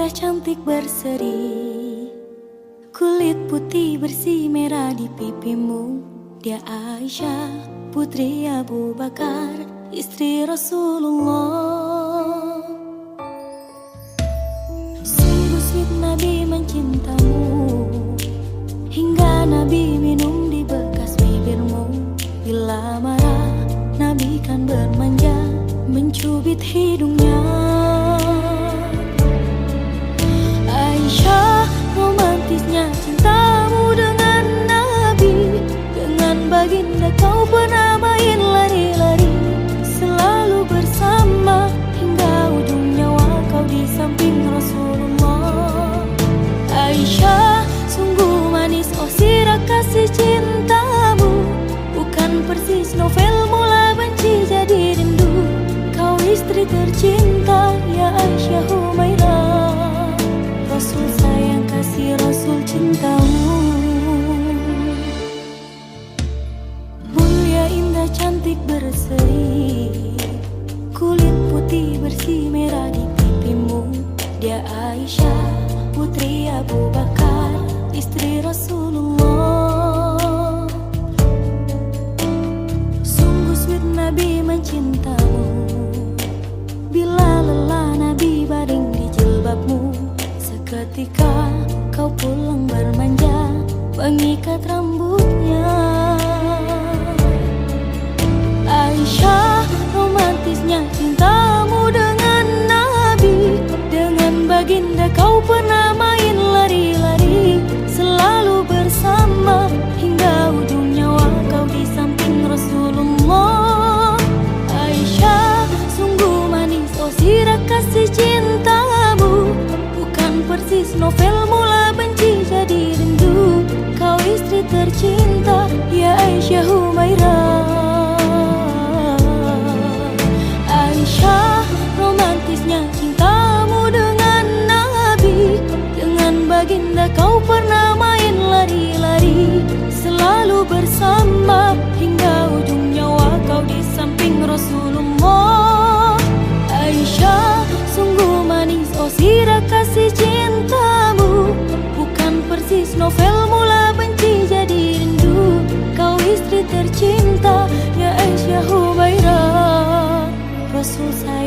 indah cantik berseri, kulit putih bersih merah di pipimu. Dia Aisyah putri Abu Bakar, istri Rasulullah. Sungguh sweet Nabi mencintamu, hingga Nabi minum di bekas bibirmu. Bila marah Nabi kan bermanja, mencubit hidungnya. Aisyah, romantisnya cintamu dengan Nabi. Dengan baginda kau pernah main lari-lari, selalu bersama hingga ujung nyawa kau di samping Rasulullah. Aisyah, sungguh manis oh sirah kasih cintamu, bukan persis novel mula benci jadi rindu. Kau istri tercinta ya Aisyah Humairah, Rasul sayang kasih Rasul cintamu. Mulia indah cantik berseri, kulit putih bersih merah di pipimu. Dia Aisyah putri Abu Bakar, istri Rasulullah. Sungguh sweet Nabi mencintamu, bila lelah Nabi baring di jilbabmu. Seketika kau pulang bermanja, mengikat rambutnya. Aisyah, romantisnya cintamu dengan Nabi. Dengan baginda kau pernah main lari-lari, selalu bersama hingga ujung nyawa kau di samping Rasulullah. Aisyah, sungguh manis oh sirah kasih cintamu, bukan persis novel mula benci jadi rindu. Kau istri tercinta ya Aisyah Humairah. Aisyah, romantisnya cintamu dengan Nabi. Dengan baginda kau pernah main lari-lari, selalu bersama hingga ujung nyawa kau di samping Rasulullah. Aisyah, sungguh manis oh sirah kasih cintamu, bukan persis novel mula benci jadi rindu. Kau istri tercinta ya Aisyah Humairah, Rasul sayang